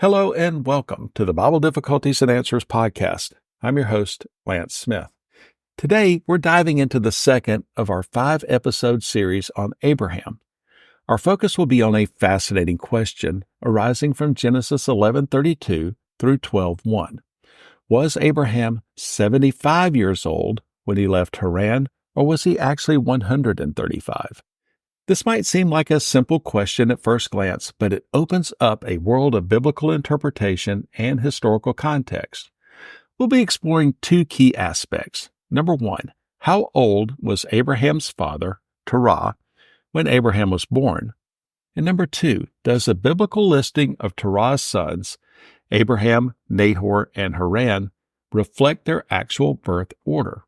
Hello and welcome to the Bible Difficulties and Answers podcast. I'm your host, Lance Smith. Today, we're diving into the second of our 5-episode series on Abraham. Our focus will be on a fascinating question arising from Genesis 11:32 through 12:1. Was Abraham 75 years old when he left Haran, or was he actually 135? This might seem like a simple question at first glance, but it opens up a world of biblical interpretation and historical context. We'll be exploring two key aspects. Number one, how old was Abraham's father, Terah, when Abraham was born? And number two, does the biblical listing of Terah's sons, Abraham, Nahor, and Haran, reflect their actual birth order?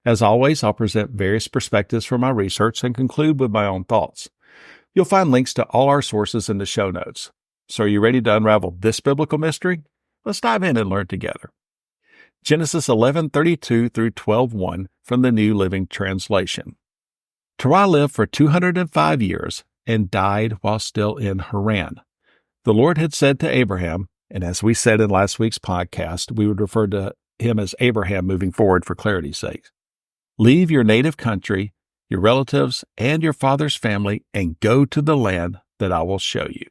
As always, I'll present various perspectives from my research and conclude with my own thoughts. You'll find links to all our sources in the show notes. So are you ready to unravel this biblical mystery? Let's dive in and learn together. Genesis 11:32 through 12:1 from the New Living Translation. Terah lived for 205 years and died while still in Haran. The Lord had said to Abraham, and as we said in last week's podcast, we would refer to him as Abraham moving forward for clarity's sake. Leave your native country, your relatives, and your father's family, and go to the land that I will show you.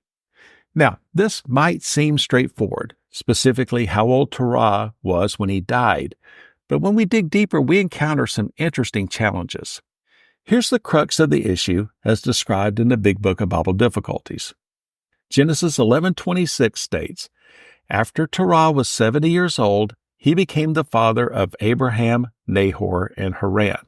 Now, this might seem straightforward, specifically how old Terah was when he died, but when we dig deeper, we encounter some interesting challenges. Here's the crux of the issue as described in the Big Book of Bible Difficulties. Genesis 11:26 states, "After Terah was 70 years old, he became the father of Abraham, Nahor, and Haran."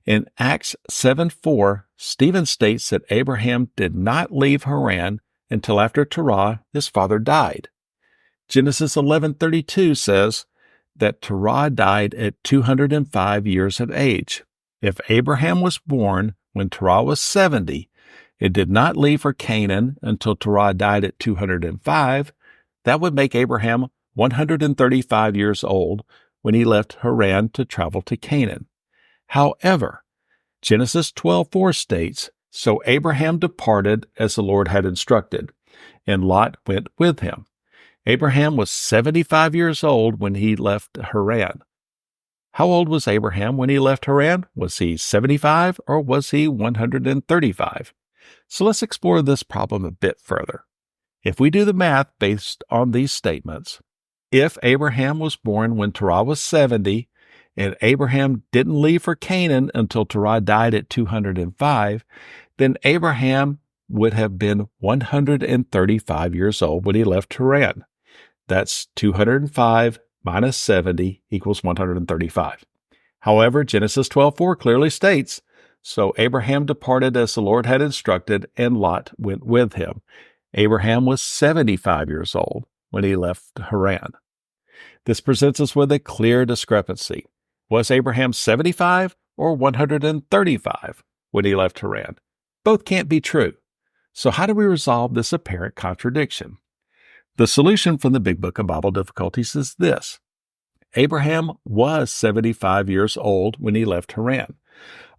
In Acts 7:4, Stephen states that Abraham did not leave Haran until after Terah, his father, died. Genesis 11:32 says that Terah died at 205 years of age. If Abraham was born when Terah was 70, and did not leave for Canaan until Terah died at 205, that would make Abraham 135 years old when he left Haran to travel to Canaan. However, Genesis 12:4 states, "So Abraham departed as the Lord had instructed, and Lot went with him." Abraham was 75 years old when he left Haran. How old was Abraham when he left Haran? Was he 75 or was he 135? So let's explore this problem a bit further. If we do the math based on these statements, if Abraham was born when Terah was 70, and Abraham didn't leave for Canaan until Terah died at 205, then Abraham would have been 135 years old when he left Haran. That's 205 minus 70 equals 135. However, Genesis 12:4 clearly states, "So Abraham departed as the Lord had instructed, and Lot went with him." Abraham was 75 years old when he left Haran. This presents us with a clear discrepancy. Was Abraham 75 or 135 when he left Haran? Both can't be true. So how do we resolve this apparent contradiction? The solution from the Big Book of Bible Difficulties is this. Abraham was 75 years old when he left Haran.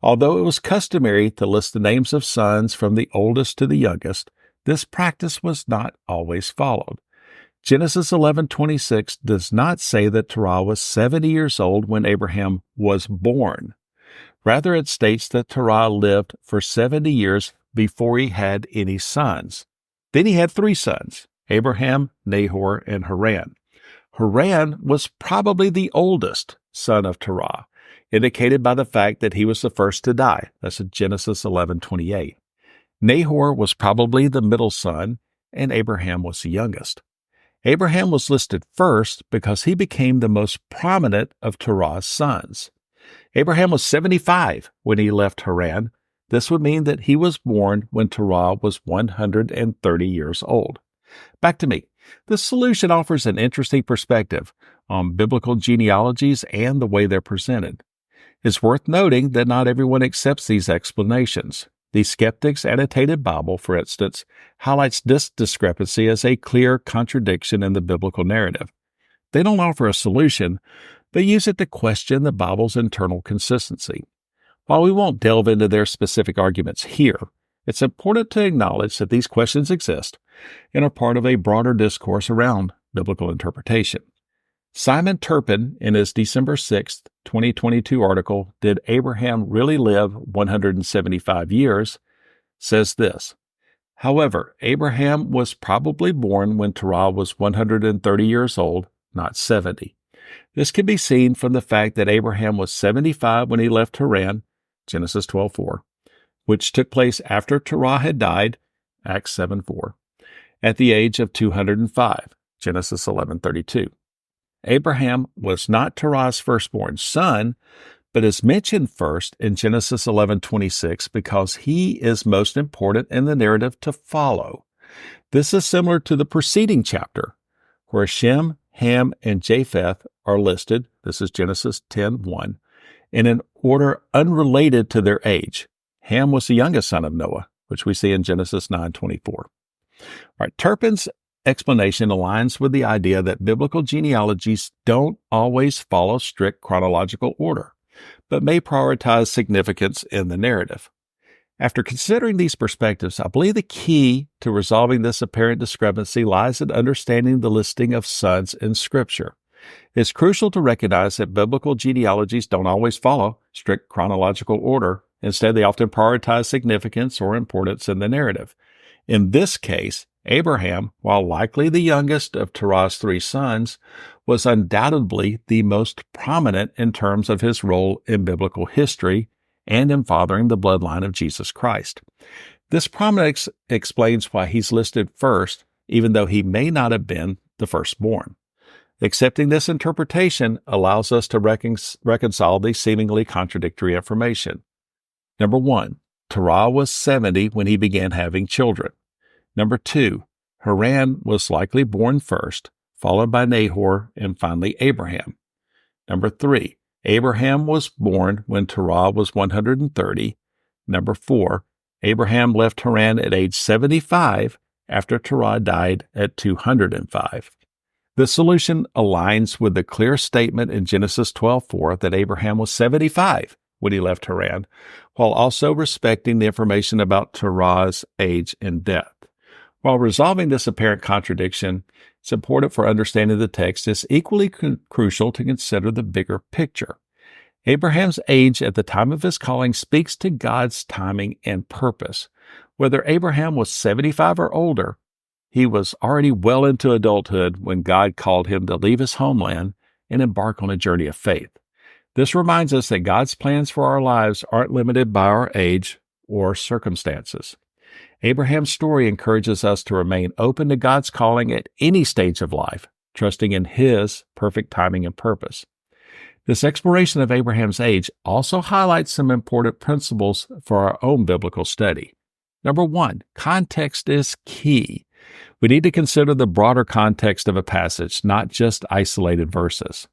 Although it was customary to list the names of sons from the oldest to the youngest, this practice was not always followed. Genesis 11:26 does not say that Terah was 70 years old when Abraham was born. Rather, it states that Terah lived for 70 years before he had any sons. Then he had 3 sons, Abraham, Nahor, and Haran. Haran was probably the oldest son of Terah, indicated by the fact that he was the first to die. That's in Genesis 11:28. Nahor was probably the middle son, and Abraham was the youngest. Abraham was listed first because he became the most prominent of Terah's sons. Abraham was 75 when he left Haran. This would mean that he was born when Terah was 130 years old. Back to me. This solution offers an interesting perspective on biblical genealogies and the way they're presented. It's worth noting that not everyone accepts these explanations. The Skeptic's Annotated Bible, for instance, highlights this discrepancy as a clear contradiction in the biblical narrative. They don't offer a solution, but use it to question the Bible's internal consistency. While we won't delve into their specific arguments here, It's important to acknowledge that these questions exist and are part of a broader discourse around biblical interpretation. Simon Turpin, in his December 6, 2022 article, Did Abraham Really Live 175 Years?, says this: However, Abraham was probably born when Terah was 130 years old, not 70. This can be seen from the fact that Abraham was 75 when he left Haran, Genesis 12:4, which took place after Terah had died, Acts 7:4, at the age of 205, Genesis 11:32. Abraham was not Terah's firstborn son, but is mentioned first in Genesis 11:26 because he is most important in the narrative to follow. This is similar to the preceding chapter, where Shem, Ham, and Japheth are listed, this is Genesis 10:1, in an order unrelated to their age. Ham was the youngest son of Noah, which we see in Genesis 9:24. All right, Turpin's explanation aligns with the idea that biblical genealogies don't always follow strict chronological order, but may prioritize significance in the narrative. After considering these perspectives, I believe the key to resolving this apparent discrepancy lies in understanding the listing of sons in Scripture. It's crucial to recognize that biblical genealogies don't always follow strict chronological order. Instead, they often prioritize significance or importance in the narrative. In this case, Abraham, while likely the youngest of Terah's three sons, was undoubtedly the most prominent in terms of his role in biblical history and in fathering the bloodline of Jesus Christ. This prominence explains why he's listed first, even though he may not have been the firstborn. Accepting this interpretation allows us to reconcile the seemingly contradictory information. Number 1, Terah was 70 when he began having children. Number 2, Haran was likely born first, followed by Nahor, and finally Abraham. Number 3, Abraham was born when Terah was 130. Number 4, Abraham left Haran at age 75 after Terah died at 205. The solution aligns with the clear statement in Genesis 12:4 that Abraham was 75 when he left Haran, while also respecting the information about Terah's age and death. While resolving this apparent contradiction, it's important for understanding the text. It's equally crucial to consider the bigger picture. Abraham's age at the time of his calling speaks to God's timing and purpose. Whether Abraham was 75 or older, he was already well into adulthood when God called him to leave his homeland and embark on a journey of faith. This reminds us that God's plans for our lives aren't limited by our age or circumstances. Abraham's story encourages us to remain open to God's calling at any stage of life, trusting in His perfect timing and purpose. This exploration of Abraham's age also highlights some important principles for our own biblical study. Number 1, context is key. We need to consider the broader context of a passage, not just isolated verses.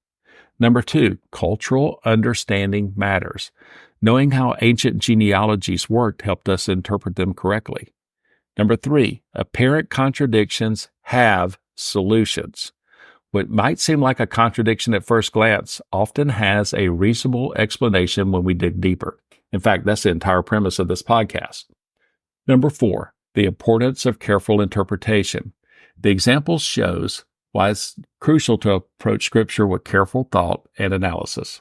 Number 2, cultural understanding matters. Knowing how ancient genealogies worked helped us interpret them correctly. Number 3, apparent contradictions have solutions. What might seem like a contradiction at first glance often has a reasonable explanation when we dig deeper. In fact, that's the entire premise of this podcast. Number 4, the importance of careful interpretation. The example shows why it's crucial to approach Scripture with careful thought and analysis.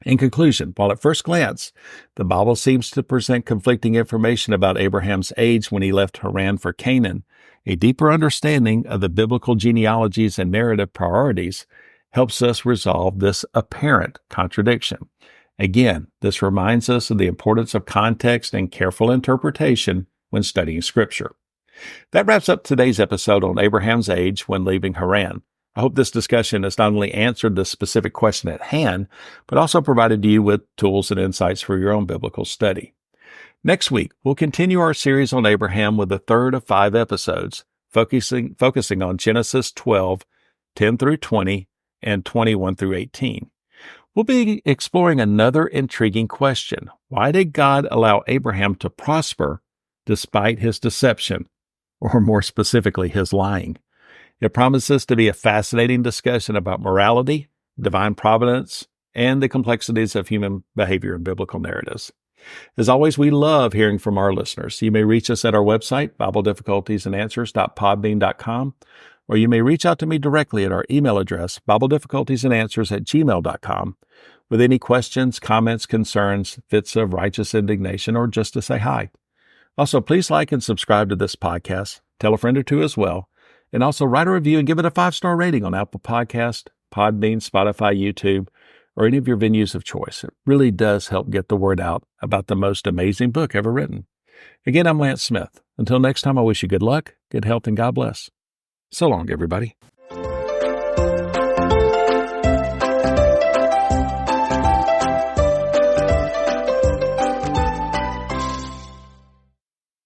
In conclusion, while at first glance, the Bible seems to present conflicting information about Abraham's age when he left Haran for Canaan, a deeper understanding of the biblical genealogies and narrative priorities helps us resolve this apparent contradiction. Again, this reminds us of the importance of context and careful interpretation when studying Scripture. That wraps up today's episode on Abraham's age when leaving Haran. I hope this discussion has not only answered the specific question at hand, but also provided you with tools and insights for your own biblical study. Next week, we'll continue our series on Abraham with the third of 5 episodes, focusing on Genesis 12, 10 through 20, and 21 through 18. We'll be exploring another intriguing question. Why did God allow Abraham to prosper despite his deception, or more specifically, his lying? It promises to be a fascinating discussion about morality, divine providence, and the complexities of human behavior in biblical narratives. As always, we love hearing from our listeners. You may reach us at our website, BibleDifficultiesAndAnswers.podbean.com, or you may reach out to me directly at our email address, BibleDifficultiesAndAnswers@gmail.com, with any questions, comments, concerns, fits of righteous indignation, or just to say hi. Also, please like and subscribe to this podcast. Tell a friend or two as well. And also write a review and give it a 5-star rating on Apple Podcast, Podbean, Spotify, YouTube, or any of your venues of choice. It really does help get the word out about the most amazing book ever written. Again, I'm Lance Smith. Until next time, I wish you good luck, good health, and God bless. So long, everybody.